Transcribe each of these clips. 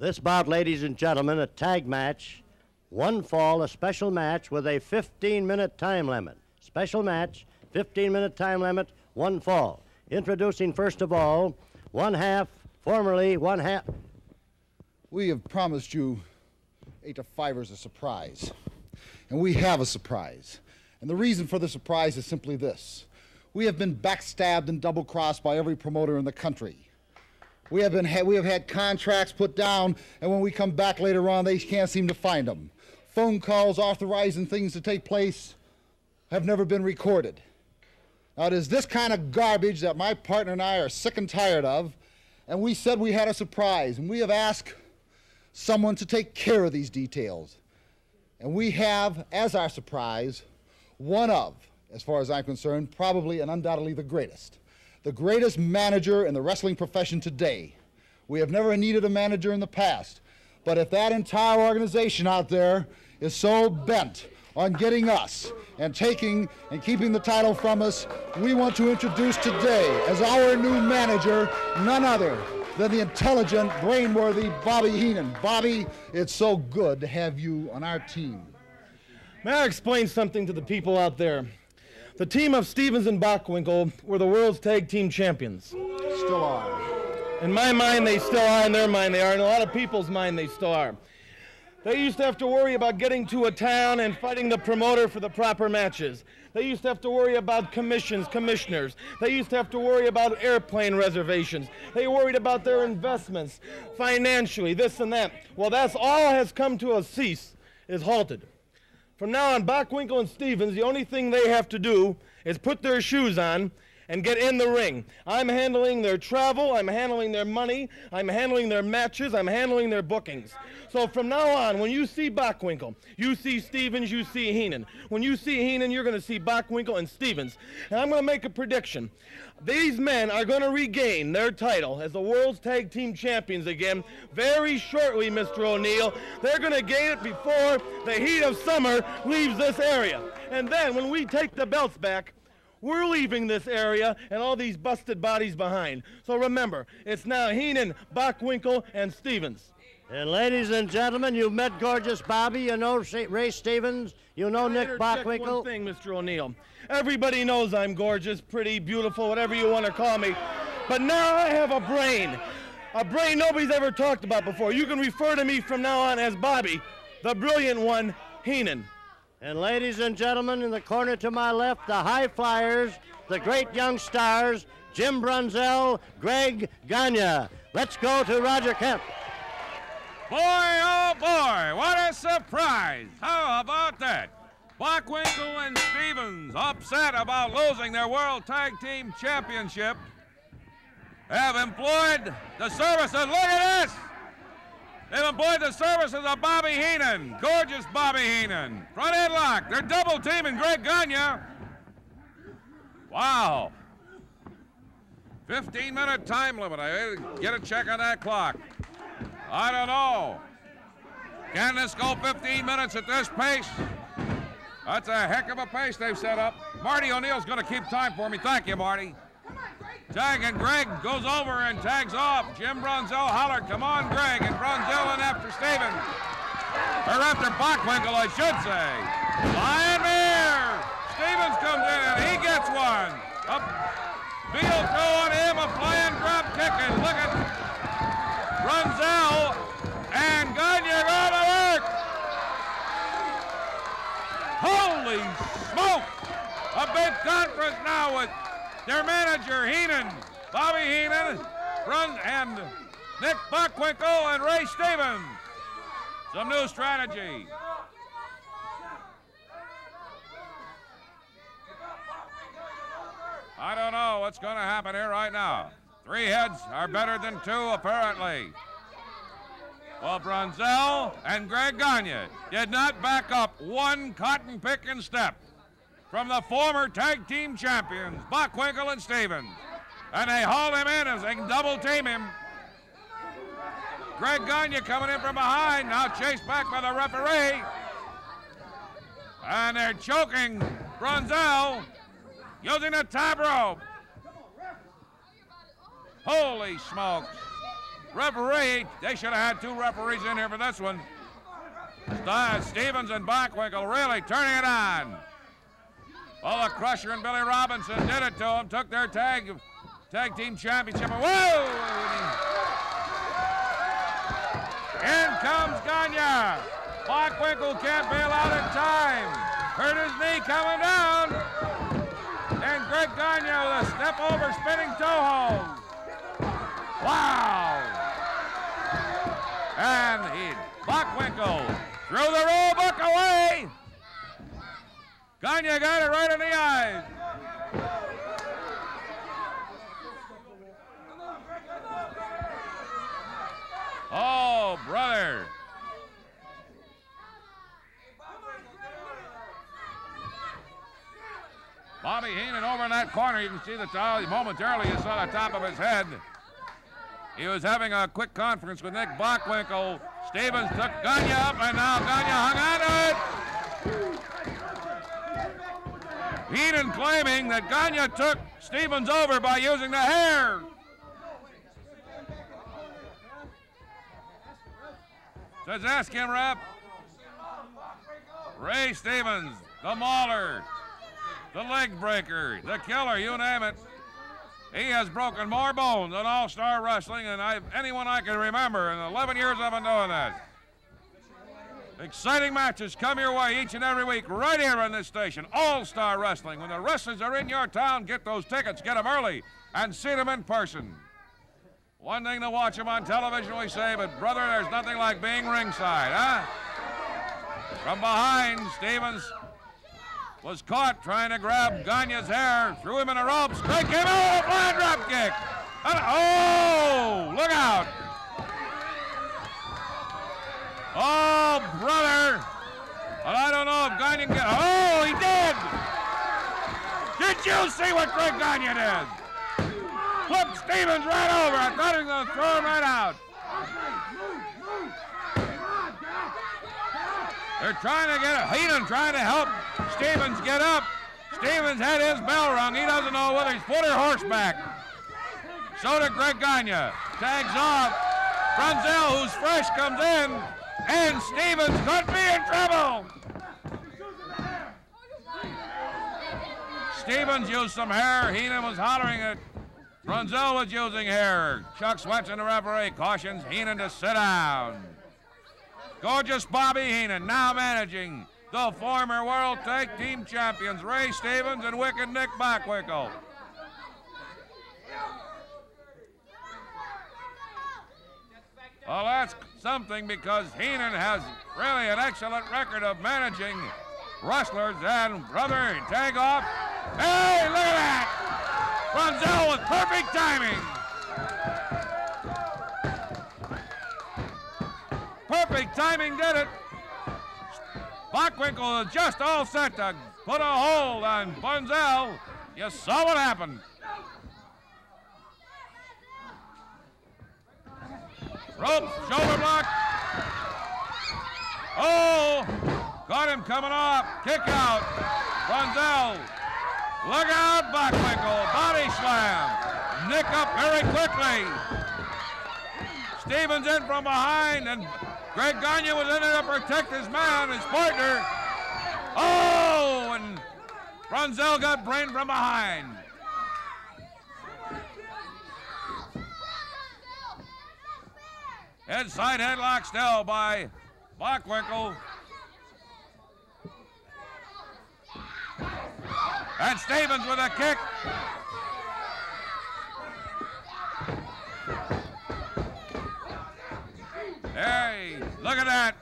This bout, ladies and gentlemen, a tag match, one fall, a special match with a 15-minute time limit. Special match, 15-minute time limit, one fall. Introducing, first of all, formerly one half. We have promised you 8 to 5ers a surprise, and we have a surprise. And the reason for the surprise is simply this. We have been backstabbed and double-crossed by every promoter in the country. We have had contracts put down, and when we come back later on, they can't seem to find them. Phone calls authorizing things to take place have never been recorded. Now, it is this kind of garbage that my partner and I are sick and tired of, and we said we had a surprise, and we have asked someone to take care of these details. And we have, as our surprise, one of, as far as I'm concerned, probably and undoubtedly the greatest manager in the wrestling profession today. We have never needed a manager in the past, but if that entire organization out there is so bent on getting us and taking and keeping the title from us, we want to introduce today as our new manager none other than the intelligent, brain-worthy Bobby Heenan. Bobby, it's so good to have you on our team. May I explain something to the people out there? The team of Stevens and Bockwinkel were the world's tag team champions. Still are. In my mind, they still are. In their mind, they are. In a lot of people's mind, they still are. They used to have to worry about getting to a town and fighting the promoter for the proper matches. They used to have to worry about commissioners. They used to have to worry about airplane reservations. They worried about their investments, financially, this and that. Well, that's all has come to a cease, is halted. From now on, Bockwinkel and Stevens, the only thing they have to do is put their shoes on and get in the ring. I'm handling their travel, I'm handling their money, I'm handling their matches, I'm handling their bookings. So from now on, when you see Bockwinkel, you see Stevens, you see Heenan. When you see Heenan, you're going to see Bockwinkel and Stevens. And I'm going to make a prediction. These men are going to regain their title as the world's tag team champions again very shortly, Mr. O'Neill. They're going to gain it before the heat of summer leaves this area. And then when we take the belts back, we're leaving this area and all these busted bodies behind. So remember, it's now Heenan, Bockwinkel, and Stevens. And ladies and gentlemen, you've met gorgeous Bobby, you know Ray Stevens, you know Nick Bockwinkel. One thing, Mr. O'Neill. Everybody knows I'm gorgeous, pretty, beautiful, whatever you want to call me. But now I have a brain nobody's ever talked about before. You can refer to me from now on as Bobby, the brilliant one, Heenan. And ladies and gentlemen, in the corner to my left, the high flyers, the great young stars, Jim Brunzell, Greg Gagne. Let's go to Roger Kemp. Boy, oh boy, what a surprise. How about that? Bockwinkel and Stevens, upset about losing their World Tag Team Championship, have employed the services, look at this! They've employed the services of Bobby Heenan, gorgeous Bobby Heenan. Front headlock, they're double teaming Greg Gagne. Wow. 15-minute time limit. I get a check on that clock. I don't know. Can this go 15 minutes at this pace? That's a heck of a pace they've set up. Marty O'Neill's going to keep time for me. Thank you, Marty. Tag, and Greg goes over and tags off. Jim Brunzell hollered, come on, Greg, and Brunzell in after Stevens. Or after Bockwinkel, I should say. Lion Mare! Stevens comes in, and he gets one. A Beal throw on him, a flying drop kick, and look at Brunzell and Gagne go to work. Holy smoke! A big conference now with their manager, Heenan, Bobby Heenan, and Nick Bockwinkel and Ray Stevens. Some new strategy. I don't know what's going to happen here right now. 3 heads are better than 2, apparently. Well, Brunzell and Greg Gagne did not back up one cotton-picking step from the former tag team champions, Bockwinkel and Stevens. And they hauled him in as they can double team him. Greg Gagne coming in from behind, now chased back by the referee. And they're choking Brunzell using a top rope. Holy smokes. referee. They should have had 2 referees in here for this one. Stevens and Bockwinkel really turning it on. Well, the Crusher and Billy Robinson did it to him, took their tag team championship. Whoa! In comes Gagne. Bockwinkel can't bail out in time. Hurt his knee coming down. And Greg Gagne with a step over spinning toe hold. Wow! And Bockwinkel threw the rule book away. Gagne got it right in the eyes. Oh, brother. Bobby Heenan over in that corner. You can see the towel. Momentarily, you saw the top of his head. He was having a quick conference with Nick Bockwinkel. Stevens took Gagne up, and now Gagne hung on to it. Heenan claiming that Gagne took Stevens over by using the hair. Says, ask him, rep. Ray Stevens, the mauler, the leg breaker, the killer, you name it. He has broken more bones in All-Star Wrestling than anyone I can remember in 11 years I've been doing that. Exciting matches come your way each and every week right here on this station. All-Star Wrestling. When the wrestlers are in your town, get those tickets, get them early, and see them in person. One thing to watch them on television, we say, but brother, there's nothing like being ringside, huh? From behind, Stevens was caught trying to grab Gagne's hair, threw him in the ropes, Greg came out, flying drop kick. And, oh, look out. Oh, brother. But I don't know if Gagne can get, oh, he did. Did you see what Greg Gagne did? Flipped Stevens right over. I thought he was going to throw him right out. They're trying to get Heenan trying to help Stevens get up. Stevens had his bell rung. He doesn't know whether he's foot or horseback. So did Greg Gagne. Tags off. Brunzell, who's fresh, comes in. And Stevens could be in trouble. Stevens used some hair. Heenan was hollering it. Brunzell was using hair. Chuck Swetson, the referee, cautions Heenan to sit down. Gorgeous Bobby Heenan now managing the former World Tag Team Champions Ray Stevens and Wicked Nick Bockwinkel. Well, that's something because Heenan has really an excellent record of managing wrestlers. And brother, tag off. Hey, look at that! Brunzell with perfect timing. Perfect timing did it. Bockwinkel is just all set to put a hold on Brunzell. You saw what happened. Rope, shoulder block. Oh, got him coming off. Kick out. Brunzell. Look out, Bockwinkel. Body slam. Nick up very quickly. Stevens in from behind, and Greg Gagne was in there to protect his man, his partner. Oh, and Brunzell got brained from behind. Inside headlock still by Bockwinkel. And Stevens with a kick. Hey, look at that.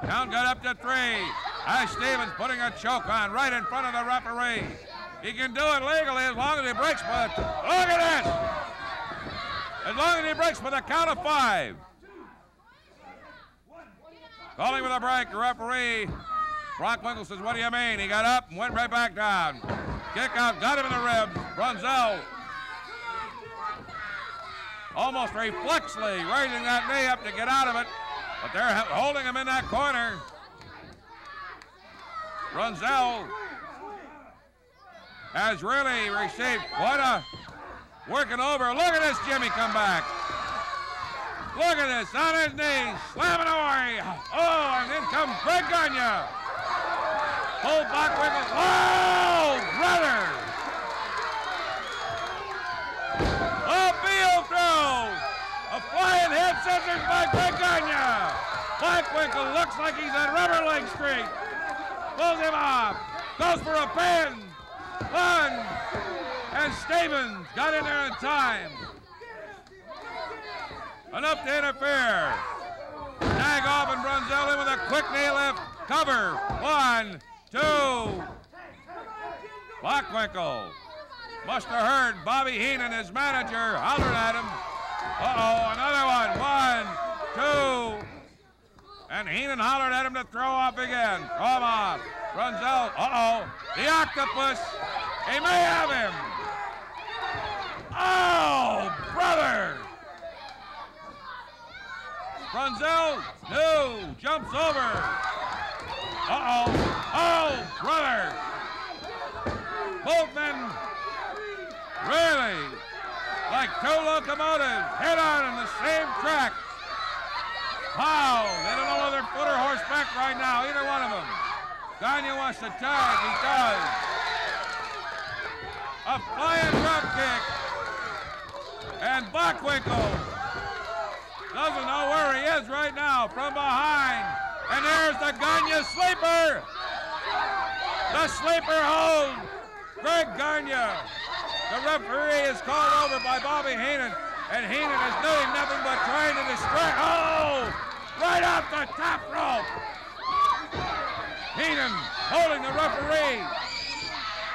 Count got up to 3. Ash Stevens putting a choke on right in front of the referee. He can do it legally as long as he breaks, but look at this. As long as he breaks with a count of 5. Calling with a break, the referee, Bockwinkel says, what do you mean? He got up and went right back down. Kick out, got him in the ribs. Brunzell almost reflexly raising that knee up to get out of it, but they're holding him in that corner. Brunzell has really received quite a working over. Look at this Jimmy come back. Look at this, on his knees, slamming away. Oh, and in comes Greg Gagne. Pulled Bockwinkel. Oh, brother! A field throw. A flying head scissors by Greg Gagne. Bockwinkel looks like he's on rubber leg street. Pulls him off. Goes for a pin. One. And Stevens got in there in time. Enough to interfere. Dagoff and Brunzell in with a quick knee lift. Cover. 1, 2. Bockwinkel must have heard Bobby Heenan, his manager, hollered at him. Uh-oh, another one. 1, 2. And Heenan hollered at him to throw off again. Throw him off. Brunzell, uh-oh. The octopus. He may have him. Oh, brother. Brunzell, no, jumps over. Uh-oh. Oh, brother. Both men really like two locomotives head on in the same track. Wow, they don't know whether they're foot or horseback right now, either one of them. Gagne wants to tag, he does. A flying drop kick. And Bockwinkel doesn't know where he is right now from behind. And there's the Gagne sleeper. The sleeper hold. Greg Gagne. The referee is called over by Bobby Heenan. And Heenan is doing nothing but trying to distract. Oh! Right off the top rope. Heenan holding the referee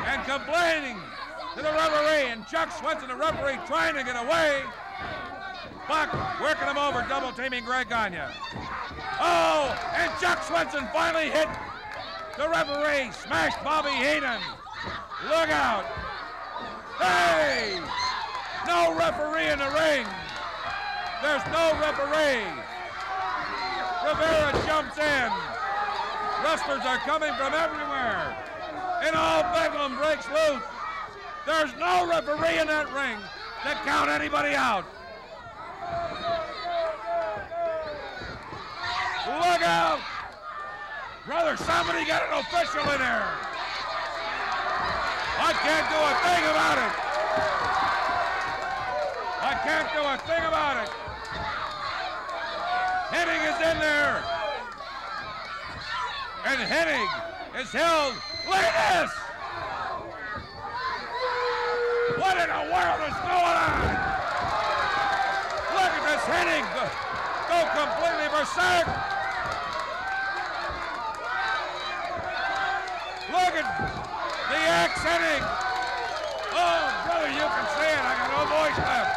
and complaining to the referee, and Chuck Swenson, the referee, trying to get away. Buck working him over, double teaming Greg Gagne. Oh, and Chuck Swenson finally hit the referee, smashed Bobby Heenan. Look out. Hey! No referee in the ring. There's no referee. Rivera jumps in. Wrestlers are coming from everywhere. And all bedlam breaks loose. There's no referee in that ring to count anybody out. Look out! Brother, somebody got an official in there. I can't do a thing about it. I can't do a thing about it. Hennig is in there. And Hennig is held. Look at this! What in the world is going on? Look at this Hennig go completely berserk. Look at the axe Hennig. Oh, brother, you can see it. I got no voice left.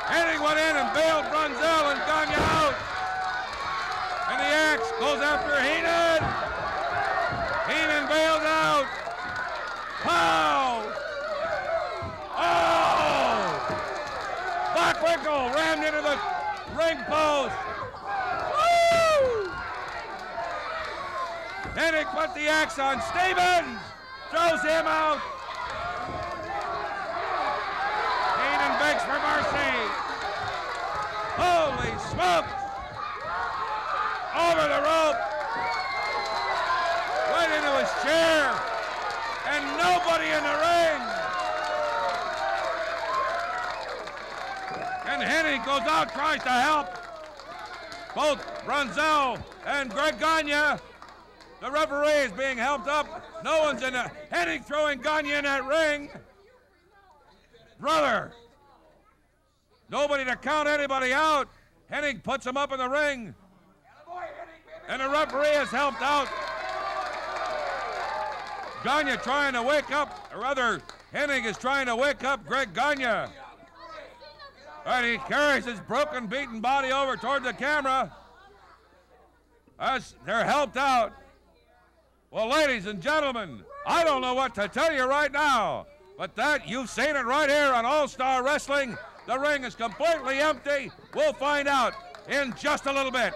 Hennig went in and bailed Brunzell and Gagne out. And the axe goes after Heenan. Heenan bails out. Pow! Oh! Bockwinkel rammed into the ring post. Woo! Hennig put the axe on Stevens. Throws him out. Heenan begs for mercy. Holy smokes! Over the rope. Right into his chair. And nobody in the ring. And Hennig goes out, tries to help both Brunzell and Greg Gagne. The referee is being helped up. No one's in the... Hennig throwing Gagne in that ring. Brother. Nobody to count anybody out. Hennig puts him up in the ring. And the referee is helped out. Gagne trying to wake up, or rather, Hennig is trying to wake up Greg Gagne. And he carries his broken, beaten body over toward the camera as they're helped out. Well, ladies and gentlemen, I don't know what to tell you right now, but that, you've seen it right here on All-Star Wrestling. The ring is completely empty. We'll find out in just a little bit.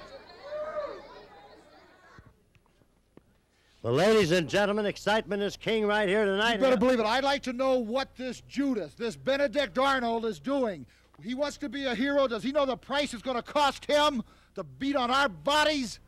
Well, ladies and gentlemen, excitement is king right here tonight. You better believe it. I'd like to know what this Judas, this Benedict Arnold, is doing. He wants to be a hero. Does he know the price it's going to cost him to beat on our bodies?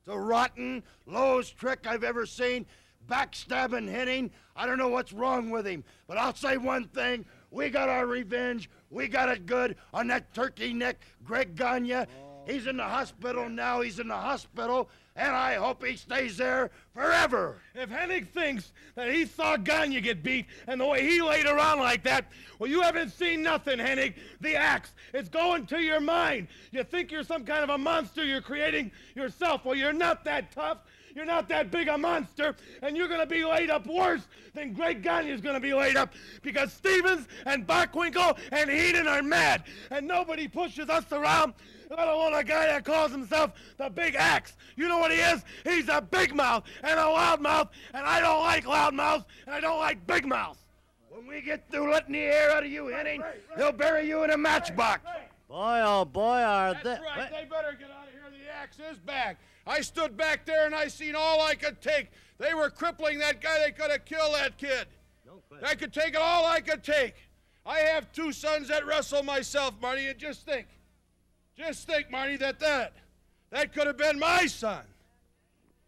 The rotten, lowest trick I've ever seen. Backstabbing, hitting. I don't know what's wrong with him, but I'll say one thing. We got our revenge. We got it good on that turkey neck Greg Gagne. He's in the hospital now. He's in the hospital, and I hope he stays there forever. If Hennig thinks that he saw Gagne get beat and the way he laid around like that, well, you haven't seen nothing, Hennig. The axe is going to your mind. You think you're some kind of a monster you're creating yourself. Well, you're not that tough. You're not that big a monster, and you're going to be laid up worse than Greg Gagne is going to be laid up, because Stevens and Bockwinkel and Heenan are mad, and nobody pushes us around, let alone a guy that calls himself the Big Axe. You know what he is? He's a big mouth and a loud mouth, and I don't like loud mouths, and I don't like big mouths. When we get through letting the air out of you, Henning, they'll bury you in a matchbox. Boy, oh boy, are they... That's right. They better get out of here. The axe is back. I stood back there and I seen all I could take. They were crippling that guy. They could have killed that kid. No question. I could take it all I could take. I have 2 sons that wrestle myself, Marty, and just think, Marty, that could have been my son.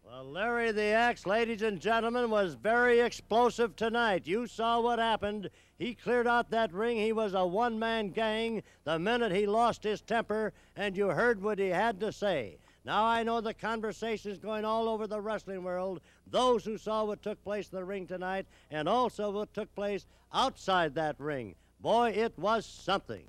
Well, Larry the Axe, ladies and gentlemen, was very explosive tonight. You saw what happened. He cleared out that ring. He was a one-man gang the minute he lost his temper, and you heard what he had to say. Now I know the conversation is going all over the wrestling world. Those who saw what took place in the ring tonight, and also what took place outside that ring. Boy, it was something.